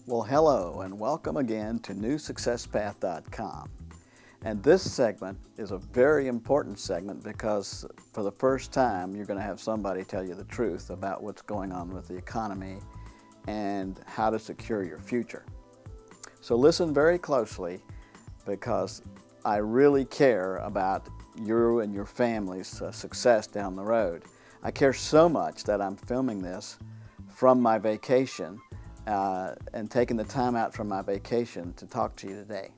Well, hello and welcome again to NewSuccessPath.com. And this segment is a very important segment because for the first time you're going to have somebody tell you the truth about what's going on with the economy and how to secure your future. So listen very closely because I really care about you and your family's success down the road. I care so much that I'm filming this from my vacation and taking the time out from my vacation to talk to you today.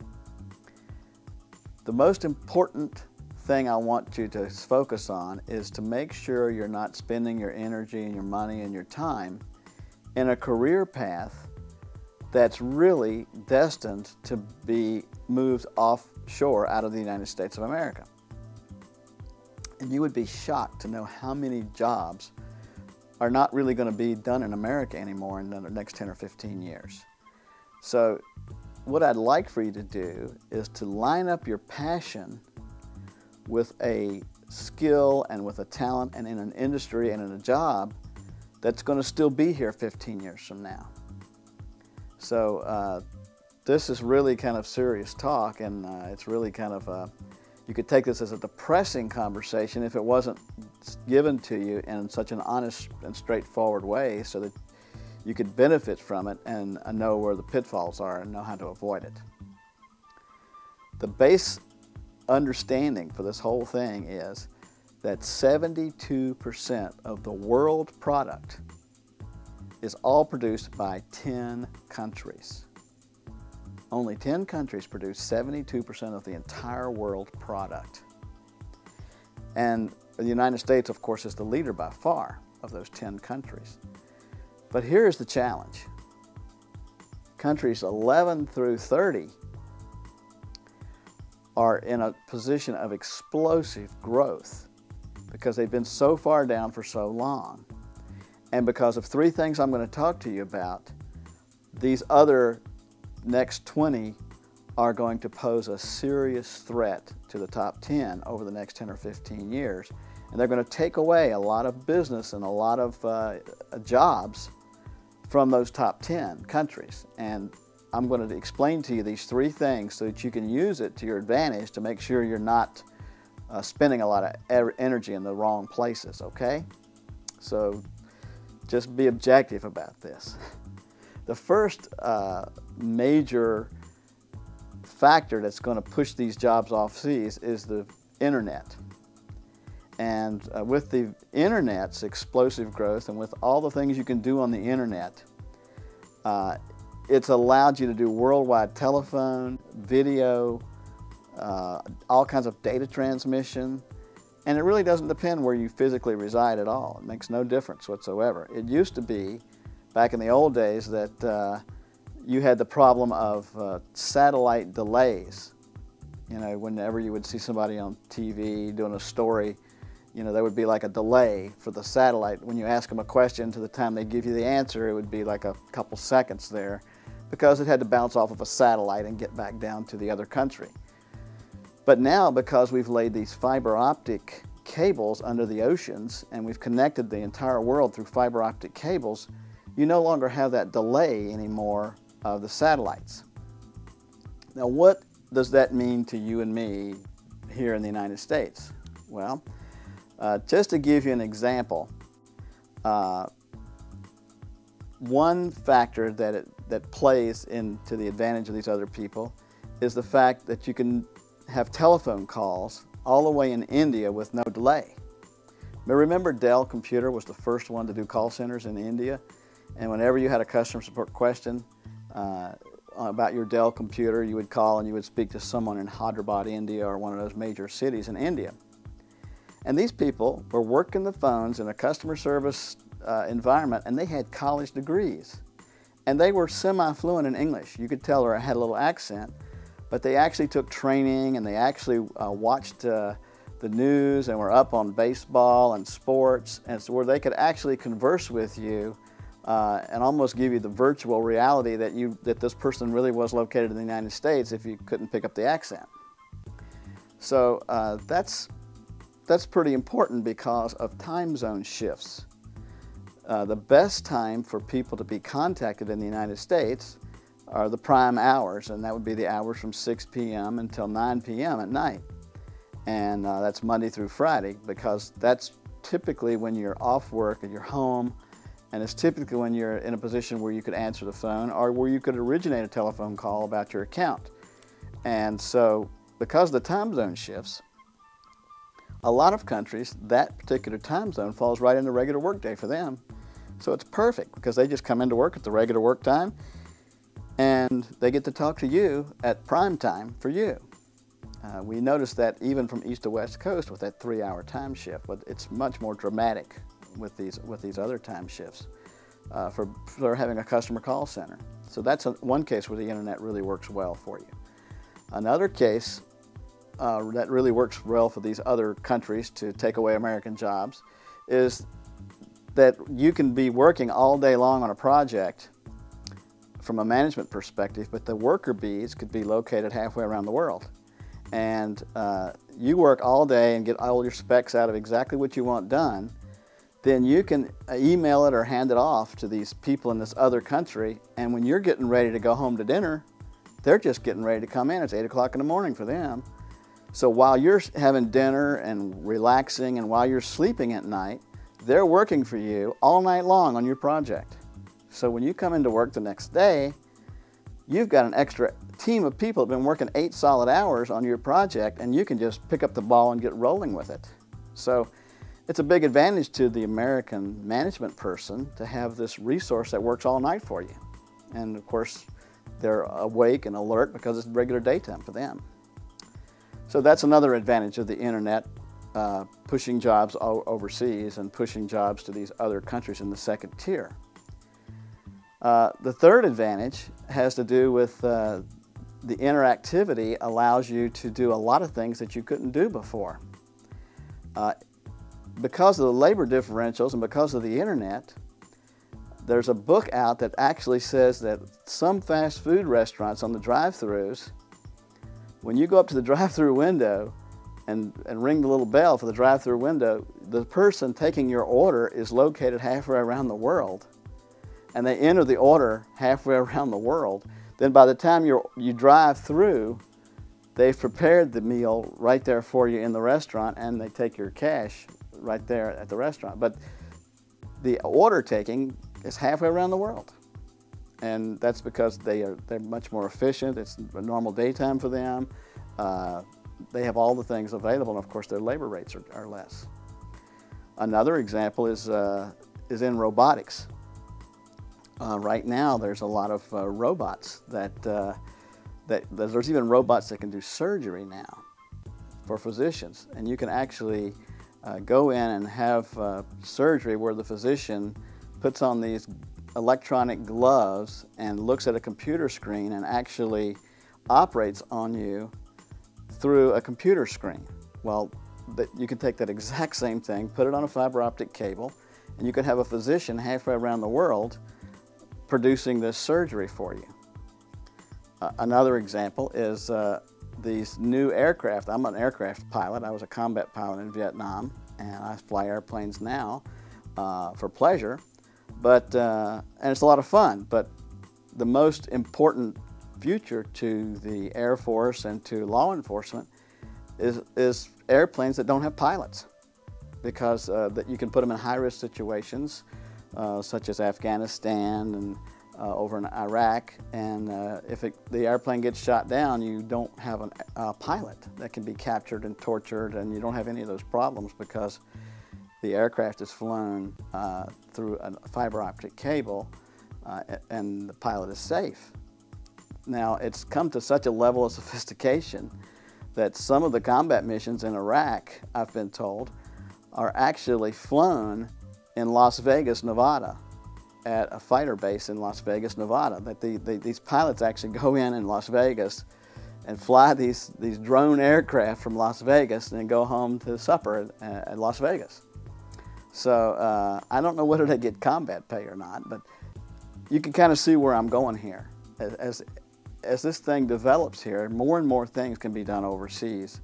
The most important thing I want you to focus on is to make sure you're not spending your energy and your money and your time in a career path that's really destined to be moved offshore out of the United States of America. And you would be shocked to know how many jobs are not really going to be done in America anymore in the next 10 or 15 years. So what I'd like for you to do is to line up your passion with a skill and with a talent and in an industry and in a job that's going to still be here 15 years from now. So this is really kind of serious talk, and it's really kind of you could take this as a depressing conversation if it wasn't given to you in such an honest and straightforward way so that you could benefit from it and know where the pitfalls are and know how to avoid it. The base understanding for this whole thing is that 72% of the world product is all produced by 10 countries. Only 10 countries produce 72% of the entire world product. And the United States, of course, is the leader by far of those 10 countries. But here's the challenge. Countries 11 through 30 are in a position of explosive growth because they've been so far down for so long. And because of three things I'm going to talk to you about, these other next 20 are going to pose a serious threat to the top 10 over the next 10 or 15 years. And they're going to take away a lot of business and a lot of jobs from those top 10 countries. And I'm going to explain to you these three things so that you can use it to your advantage to make sure you're not spending a lot of energy in the wrong places, okay? So just be objective about this. The first major factor that's going to push these jobs overseas is the internet. And with the internet's explosive growth and with all the things you can do on the internet, it's allowed you to do worldwide telephone, video, all kinds of data transmission, and it really doesn't depend where you physically reside at all. It makes no difference whatsoever. It used to be, back in the old days, that you had the problem of satellite delays. You know, whenever you would see somebody on TV doing a story, you know, there would be like a delay for the satellite. When you ask them a question to the time they give you the answer, it would be like a couple seconds there because it had to bounce off of a satellite and get back down to the other country. But now, because we've laid these fiber optic cables under the oceans and we've connected the entire world through fiber optic cables, you no longer have that delay anymore of the satellites. Now, what does that mean to you and me here in the United States? Well, just to give you an example, one factor that plays into the advantage of these other people is the fact that you can have telephone calls all the way in India with no delay. But remember, Dell Computer was the first one to do call centers in India, and whenever you had a customer support question about your Dell computer, you would call and you would speak to someone in Hyderabad, India, or one of those major cities in India. And these people were working the phones in a customer service environment, and they had college degrees. And they were semi-fluent in English. You could tell they had a little accent, but they actually took training and they actually watched the news and were up on baseball and sports, and so where they could actually converse with you and almost give you the virtual reality that this person really was located in the United States if you couldn't pick up the accent. So that's pretty important because of time zone shifts. The best time for people to be contacted in the United States are the prime hours, and that would be the hours from 6 p.m. until 9 p.m. at night. And that's Monday through Friday, because that's typically when you're off work and you're home, and it's typically when you're in a position where you could answer the phone or where you could originate a telephone call about your account. And so, because of the time zone shifts, a lot of countries, that particular time zone falls right into regular work day for them. So it's perfect, because they just come into work at the regular work time, and they get to talk to you at prime time for you. We noticed that even from east to west coast with that 3-hour time shift, but it's much more dramatic with these other time shifts for having a customer call center. So that's one case where the internet really works well for you. Another case that really works well for these other countries to take away American jobs is that you can be working all day long on a project from a management perspective, but the worker bees could be located halfway around the world. And you work all day and get all your specs out of exactly what you want done, then you can email it or hand it off to these people in this other country, and when you're getting ready to go home to dinner, they're just getting ready to come in. It's 8 o'clock in the morning for them. So while you're having dinner and relaxing and while you're sleeping at night, they're working for you all night long on your project. So when you come into work the next day, you've got an extra team of people that have been working 8 solid hours on your project, and you can just pick up the ball and get rolling with it. So it's a big advantage to the American management person to have this resource that works all night for you. And of course, they're awake and alert because it's regular daytime for them. So that's another advantage of the internet, pushing jobs overseas and pushing jobs to these other countries in the second tier. The third advantage has to do with the interactivity allows you to do a lot of things that you couldn't do before. Because of the labor differentials and because of the internet, there's a book out that actually says that some fast food restaurants on the drive-thrus, when you go up to the drive-thru window and ring the little bell for the drive-thru window, the person taking your order is located halfway around the world, and they enter the order halfway around the world. Then by the time you drive through, they've prepared the meal right there for you in the restaurant, and they take your cash right there at the restaurant. But the order taking is halfway around the world, and that's because they're much more efficient. It's a normal daytime for them. They have all the things available, and of course their labor rates are less. Another example is in robotics. Right now, there's a lot of robots there's even robots that can do surgery now for physicians, and you can actually go in and have surgery where the physician puts on these electronic gloves and looks at a computer screen and actually operates on you through a computer screen. Well, you can take that exact same thing, put it on a fiber optic cable, and you could have a physician halfway around the world producing this surgery for you. Another example is these new aircraft. I'm an aircraft pilot. I was a combat pilot in Vietnam, and I fly airplanes now for pleasure. And it's a lot of fun. But the most important future to the Air Force and to law enforcement is airplanes that don't have pilots, because that you can put them in high-risk situations, such as Afghanistan and over in Iraq, and if the airplane gets shot down, you don't have a pilot that can be captured and tortured, and you don't have any of those problems because the aircraft is flown through a fiber optic cable, and the pilot is safe. Now, it's come to such a level of sophistication that some of the combat missions in Iraq, I've been told, are actually flown in Las Vegas, Nevada, at a fighter base in Las Vegas, Nevada. That these pilots actually go in Las Vegas and fly these drone aircraft from Las Vegas and then go home to supper at Las Vegas. So I don't know whether they get combat pay or not, but you can kind of see where I'm going here. As this thing develops here, more and more things can be done overseas.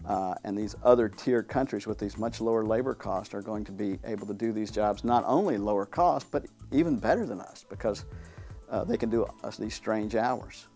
And these other tier countries with these much lower labor costs are going to be able to do these jobs not only lower cost, but even better than us, because they can do these strange hours.